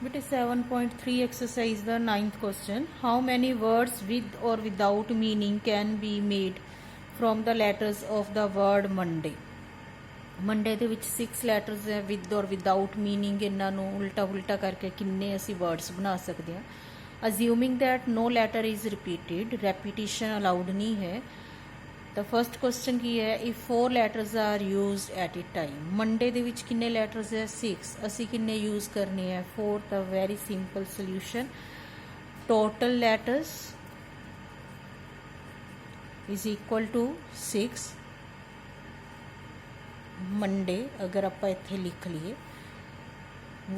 बेटे 7.3 exercise the ninth question. How many words with or without meaning can be made from the letters of the word Monday? Monday ਦੇ ਵਿੱਚ 6 letters ਹੈ with or without meaning. ਇਹਨਾਂ ਨੂੰ ਉਲਟਾ ਉਲਟਾ ਕਰਕੇ ਕਿੰਨੇ ਅਸੀਂ words ਬਣਾ ਸਕਦੇ ਹਾਂ. Assuming that no letter is repeated, repetition allowed ਨਹੀਂ ਹੈ. The first question ਕੀ ਹੈ, if 4 letters are used at a time. Monday ਦੇ ਵਿੱਚ ਕਿੰਨੇ letters ਹੈ 6, ਅਸੀਂ ਕਿੰਨੇ use ਕਰਨੇ ਹੈ 4. The very simple solution, total letters is equal to 6. Monday अगर ਆਪਾਂ ਇੱਥੇ ਲਿਖ ਲਈਏ,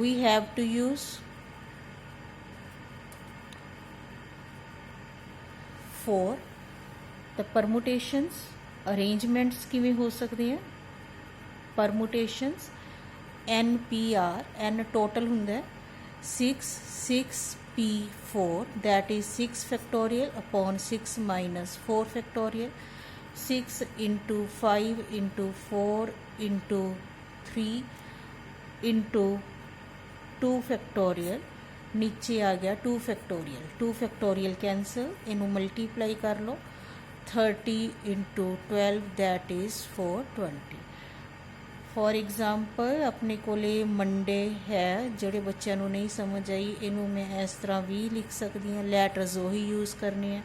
we have to use 4. The permutations, arrangements किवें हो सकते हैं, permutations NPR, N total हुंदा 6 6P4, that is 6 factorial upon 6 minus 4 factorial. 6 into 5 into 4 into 3 into 2 factorial. नीचे आ गया 2 factorial. 2 factorial कैंसल, इनू मल्टीप्लाई कर लो. 30 into 12, that is 420. For example अपने कोले मंडे है, जोड़े बच्चों को नहीं समझ आई इनू मैं इस तरह भी लिख सकती हाँ. लैटर्स वही यूज़ करने हैं,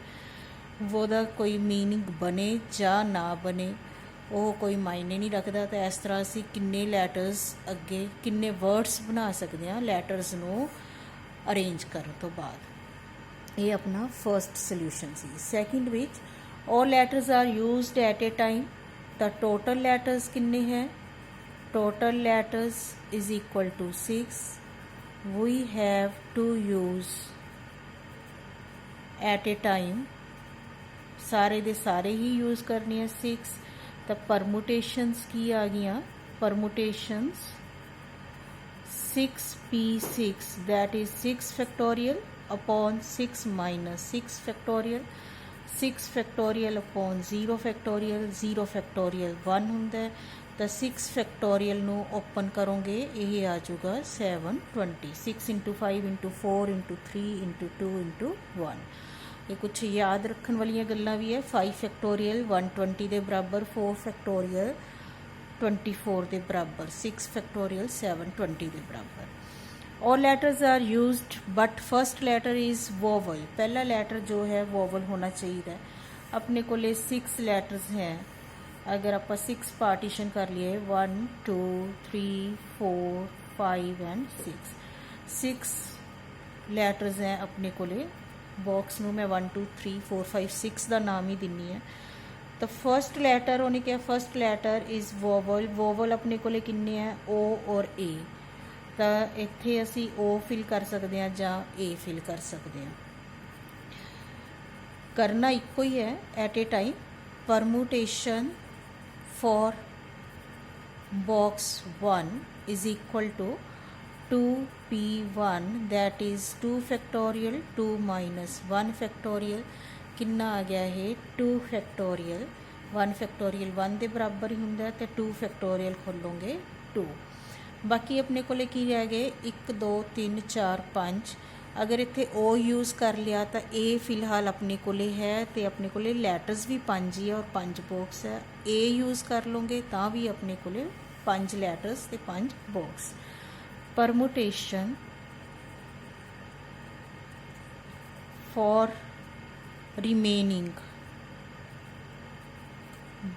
वोदा कोई मीनिंग बने या ना बने वो कोई मायने नहीं रखता. तो इस तरह असी किन्ने लैटर्स अगे किन्ने वर्ड्स बना सकते हैं लैटर्स नू अरेंज करने तो बाद. ये अपना फर्स्ट सल्यूशन सी. Second which all letters are used at a time. the total letters किन्ने हैं, total letters is equal to 6. we have to use at a time, सारे दे सारे ही यूज़ करने हैं 6. तो permutations की आ गया, permutations 6p6, that is 6 factorial upon 6 minus 6 factorial. 6 factorial upon 0 factorial, 0 factorial 1 ਹੁੰਦਾ है. तो 6 factorial ਨੂੰ ओपन करोगे ये आ जाऊगा 720. 6 into 5 into 4 into 3 into 2 into 1. ये कुछ याद रखने वाली गल्लां भी है. 5 factorial 120 ਦੇ बराबर, 4 factorial 24 ਦੇ बराबर, 6 factorial 720 ਦੇ बराबर. all letters are used but first letter is vowel. पहला लेटर जो है vowel होना चाहिए. अपने को 6 letters हैं, अगर आप 6 पार्टीशन कर लिए 1 2 3 4 5 एंड 6, 6 letters हैं अपने को. बॉक्स में मैं 1 2 3 4 5 6 का नाम ही दिनी है. तो फर्स्ट लैटर होने क्या, first letter is vowel. Vowel अपने को किन्ने हैं ओ और ए. तो इत्थे असी ओ फिल कर सकते हैं या ए फिल कर सकते हैं. करना इको ही है at a time. Permutation for box 1 is equal to 2p1, that is 2 factorial 2 minus 1 factorial. कितना आ गया है 2 फैक्टोरियल. 1 फैक्टोरियल 1 के बराबर ही होंगे. तो 2 फैक्टोरियल खोलोगे 2. बाकी अपने को की रह गए 1 2 3 4 5. अगर इत्थे ओ यूज़ कर लिया तो ए फिलहाल अपने को है. तो अपने को लैटर्स भी 5 ही है और 5 बॉक्स है. ए यूज़ कर लोगे तो भी अपने को 5 लैटर्स तो 5 box. Permutation for remaining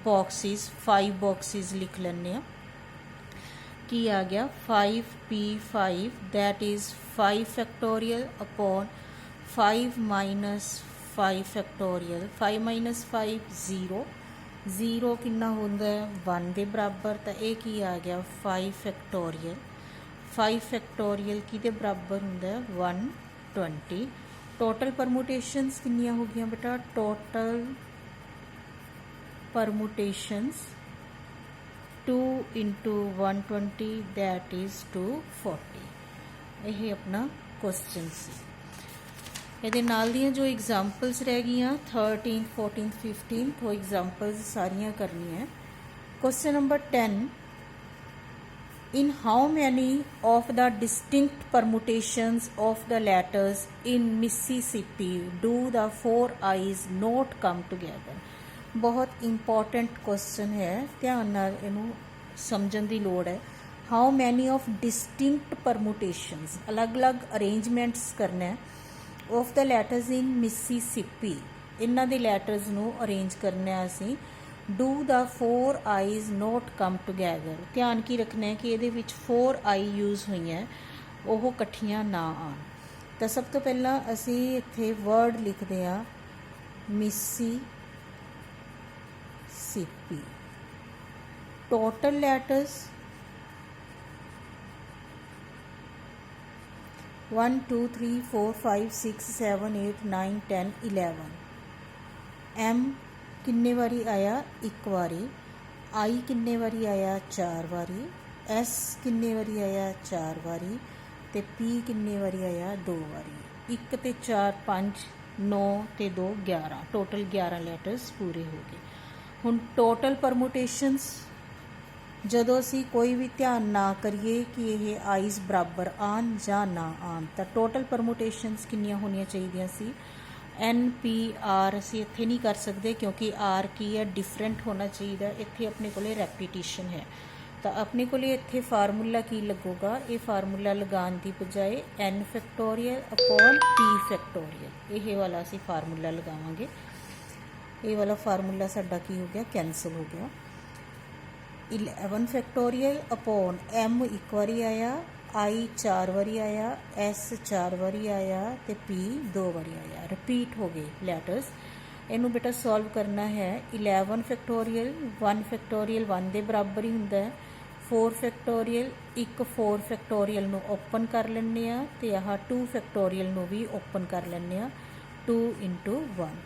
boxes, 5 boxes लिख लेने. की आ गया 5p5, that is 5 factorial upon 5 minus 5 factorial. 5 minus 5 0, 0 कितना होंदा है 1 के बराबर. तो ये की आ गया 5 फैक्टोरियल. 5 फैक्टोरियल की दे बराबर होंदा है 120. टोटल परमुटेशंस कितनियाँ हो गई बेटा, total permutations 2 into 120, that is 240. यही अपना क्वेश्चन सी. ये नाल दियाँ जो एग्जाम्पल्स रह गई 13 14 15, तो एग्जाम्पल्स सारियां करनी है. Question number 10, In how many of the distinct permutations of the letters in Mississippi do the four I's not come together? बहुत important question है, ध्यान नाल इनू समझण दी लोड़ है। How many of distinct permutations, अलग अलग arrangements करना है of the letters in Mississippi, इन्हां दे letters नू arrange करना है असीं। Do the four eyes not come together, ध्यान की रखना है कि ये फोर आई यूज़ हुई हैं, वो कट्ठियां ना आन। तो सब तो पहला असी इत्थे वर्ड लिखते हैं मिसिसिपी। Total letters 1 2 3 4 5 6 7 8 9 10 11। एम किन्ने वारी आया? एक बारी। आई किन्ने वारी आया? 4 बारी। एस किन्ने वारी आया? 4 बारी। ते पी किन्ने वारी आया? 2 बारी। 1 ते 4 5 9 ते 2 11, टोटल 11 लैटर्स पूरे हो गए। हुण टोटल परमुटेशनस जदों असी कोई भी ध्यान ना करिए कि यह आईज बराबर आन जां ना आन, तो टोटल परमुटेशनस किन्नियां होनियां चाहिए सी? एन पी आर असी इत्थे नहीं कर सकते क्योंकि आर की है डिफरेंट होना चाहिए। इत्थे अपने को रैपीटिशन है, तो अपने को इत्थे फार्मूला की लगूगा? ये फार्मूला लगाने की बजाय N factorial upon P factorial, यह वाला असी फार्मूला लगावांगे। ये वाला फार्मूला साडा की हो गया? कैंसल हो गया। 11 फैक्टोरियल अपॉन एम एक बारी आया, आई 4 बारी आया, एस 4 बारी आया, तो पी 2 बारी आया। रिपीट हो गए लैटर्स। इनू बेटा सॉल्व करना है। 11 फैक्टोरियल 1 फैक्टोरियल 1 के बराबर ही होंदा है। 4 फैक्टोरियल 1 4 फैक्टोरियल नू ओपन कर लैंदे आ, ते आह 2 फैक्टोरियल नू भी ओपन कर लैंदे आ। 2 इंटू 1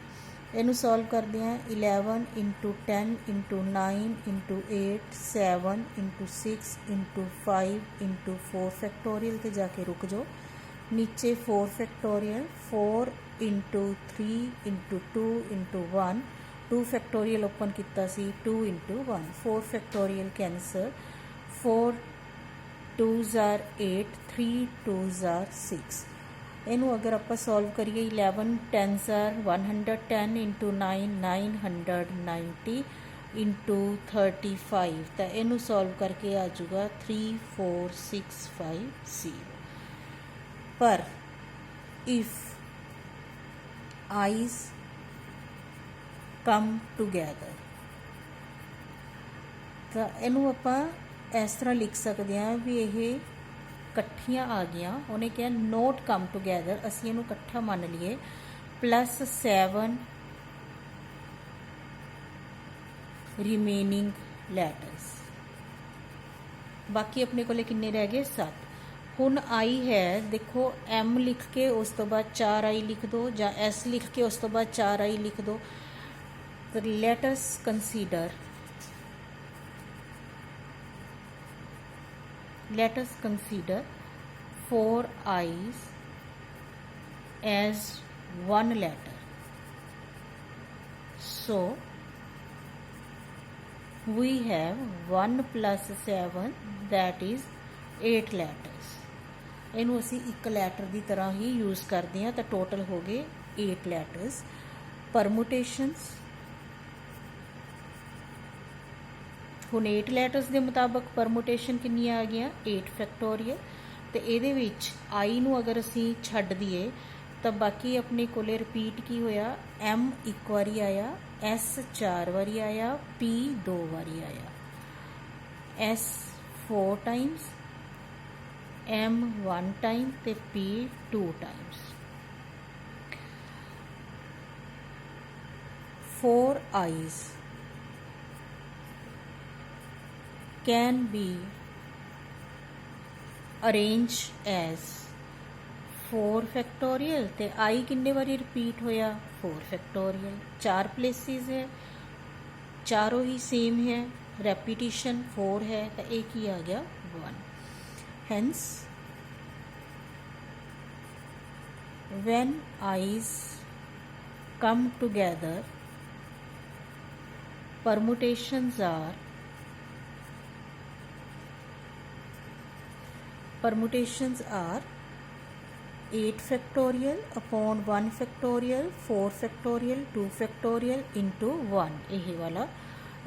इनू सॉल्व करते हैं। 11 into 10 into 9 into 8 7 into 6 into 5 into 4 factorial ते जाके रुक जाओ। नीचे 4 factorial 4 into 3 into 2 into 1, 2 factorial open किया सी 2 into 1, 4 factorial cancel. 4 2s are 8, 3 2s are 6। इनू अगर आप सॉल्व करिए 11 10s are 110 इंटू 9 990 इंटू 35, तो इनू सॉल्व करके आ जाऊगा 34650। पर इफ आईज कम टुगैदर, तो इनू आप इस तरह लिख सकते हैं भी ये कट्ठियां आ गया। उन्हें क्या नोट कम टुगैदर, असी इनू कट्ठा मान लीए +7 रिमेनिंग लैटर्स। बाकी अपने को किन्ने रह गए? 7। हुण आई है, देखो एम लिख के उस तो बाद 4 आई लिख दो, या एस लिख के उस तो बाद 4 आई लिख दो। तो let us consider 4 I's as one letter. So we have 1 plus 7, that is 8 letters. इनू असी एक लैटर की तरह ही यूज़ करते हैं, तो टोटल हो गए 8 letters. परमुटेशनस हुण 8 लैटर्स के मुताबिक परमुटेशन कितनी आ गई? 8 फैक्टोरियल। तो ये आई नू अगर असी छड्ड दीए तो बाकी अपने को रिपीट की होया? एम एक बारी आया, एस 4 बारी आया, पी 2 बारी आया, एस 4 टाइम्स, एम 1 टाइम, तो P 2 times. 4 eyes can be arranged as 4 factorial. तो आई किन्ने बारी रिपीट होया? 4 फैक्टोरियल। 4 प्लेसिस है, चारों ही सेम है, रेपिटिशन 4 है, तो एक ही आ गया 1। Hence when i's come together, permutations are permutations are 8 factorial upon 1 factorial, 4 factorial, 2 factorial into 1 ਇਹ ਵਾਲਾ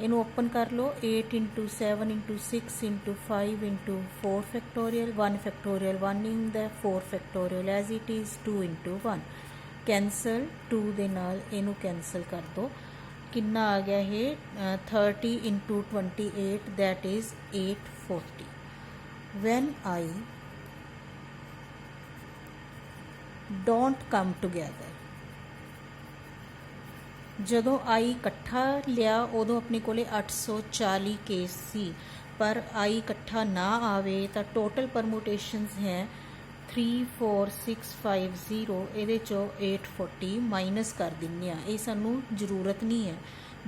ਇਹਨੂੰ ਓਪਨ ਕਰ ਲਓ 8 into 7 into 6 into 5 into 4 factorial 1 factorial 1 in the 4 factorial as it is 2 into 1 cancel 2 ਦੇ ਨਾਲ ਇਹਨੂੰ कैंसल कर दो कितना आ गया है 30 into 28 that is 840 when I don't come together ਜਦੋਂ आई इकट्ठा लिया उदों अपने कोले 840 केस सी पर आई इकट्ठा ना आवे तो टोटल परमुटेशनस हैं 34650 ਇਹਦੇ ਚੋਂ 840 ਮਾਈਨਸ ਕਰ ਦਿੰਨੇ ਆ ਇਹ ਸਾਨੂੰ ਜ਼ਰੂਰਤ ਨਹੀਂ ਹੈ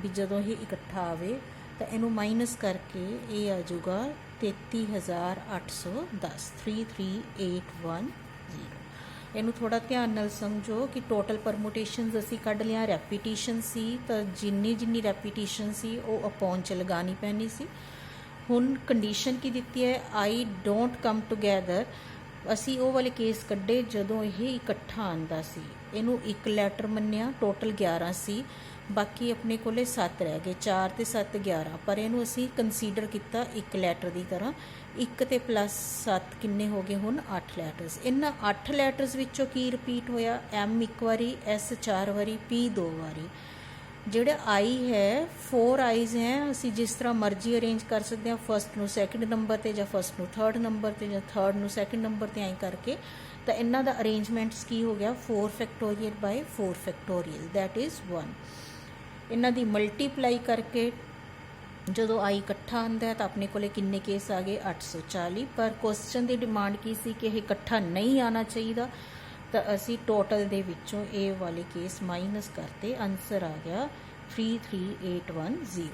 ਵੀ ਜਦੋਂ ਇਹ ਇਕੱਠਾ ਆਵੇ ਤਾਂ ਇਹਨੂੰ ਮਾਈਨਸ ਕਰਕੇ ਇਹ ਆ ਜਾਊਗਾ 33810 33810 ਇਹਨੂੰ ਥੋੜਾ ਧਿਆਨ ਨਾਲ ਸਮਝੋ ਕਿ ਟੋਟਲ ਪਰਮੂਟੇਸ਼ਨਸ ਅਸੀਂ ਕੱਢ ਲਿਆ ਰੈਪੀਟੀਸ਼ਨ ਸੀ ਤਾਂ ਜਿੰਨੀ ਰੈਪੀਟੀਸ਼ਨ ਸੀ ਉਹ ਅਪੋਨ ਚ ਲਗਾਣੀ ਪੈਣੀ ਸੀ ਹੁਣ ਕੰਡੀਸ਼ਨ ਕੀ ਦਿੱਤੀ ਹੈ ਆਈ ਡੋਂਟ ਕਮ ਟੂਗੇਦਰ ਅਸੀਂ ਉਹ ਵਾਲੇ ਕੇਸ ਕੱਢੇ ਜਦੋਂ ਇਹ ਇਕੱਠਾ ਆਂਦਾ ਸੀ ਇਹਨੂੰ ਇੱਕ ਲੈਟਰ ਮੰਨਿਆ ਟੋਟਲ 11 ਸੀ ਬਾਕੀ ਆਪਣੇ ਕੋਲੇ 7 ਰਹਿ ਗਏ 4 ਤੇ 7 11 ਪਰ ਇਹਨੂੰ ਅਸੀਂ ਕੰਸੀਡਰ ਕੀਤਾ ਇੱਕ ਲੈਟਰ ਦੀ ਤਰ੍ਹਾਂ 1 ਤੇ ਪਲੱਸ 7 ਕਿੰਨੇ ਹੋ ਗਏ ਹੁਣ 8 ਲੈਟਰਸ ਇਹਨਾਂ 8 ਲੈਟਰਸ ਵਿੱਚੋਂ ਕੀ ਰਿਪੀਟ ਹੋਇਆ M ਇੱਕ ਵਾਰੀ S 4 ਵਾਰੀ P 2 ਵਾਰੀ ਜਿਹੜਾ आई है 4 आईज हैं ਅਸੀਂ ਜਿਸ ਤਰ੍ਹਾਂ ਮਰਜ਼ੀ ਅਰੇਂਜ ਕਰ ਸਕਦੇ ਹਾਂ ਫਸਟ ਨੂੰ ਸੈਕਿੰਡ ਨੰਬਰ ਤੇ ਜਾਂ ਫਸਟ ਨੂੰ ਥਰਡ ਨੰਬਰ ਤੇ ਜਾਂ ਥਰਡ ਨੂੰ ਸੈਕਿੰਡ ਨੰਬਰ ਤੇ ਐਂ ਕਰਕੇ ਤਾਂ ਇਹਨਾਂ ਦਾ ਅਰੇਂਜਮੈਂਟਸ ਕੀ ਹੋ ਗਿਆ 4 factorial by 4 factorial that is 1 ਇਹਨਾਂ ਦੀ ਮਲਟੀਪਲਾਈ ਕਰਕੇ ਜਦੋਂ आई ਇਕੱਠਾ ਆਉਂਦਾ ਹੈ ਤਾਂ ਆਪਣੇ ਕੋਲੇ ਕਿੰਨੇ ਕੇਸ ਆ ਗਏ 840 ਪਰ ਕੁਐਸਚਨ ਦੀ ਡਿਮਾਂਡ ਕੀ ਸੀ ਕਿ ਇਹ ਇਕੱਠਾ ਨਹੀਂ ਆਉਣਾ ਚਾਹੀਦਾ ਤਾਂ ਅਸੀਂ ਟੋਟਲ ਦੇ ਵਿੱਚੋਂ ਇਹ ਵਾਲੇ ਕੇਸ ਮਾਈਨਸ ਕਰਤੇ ਆਨਸਰ ਆ ਗਿਆ 33810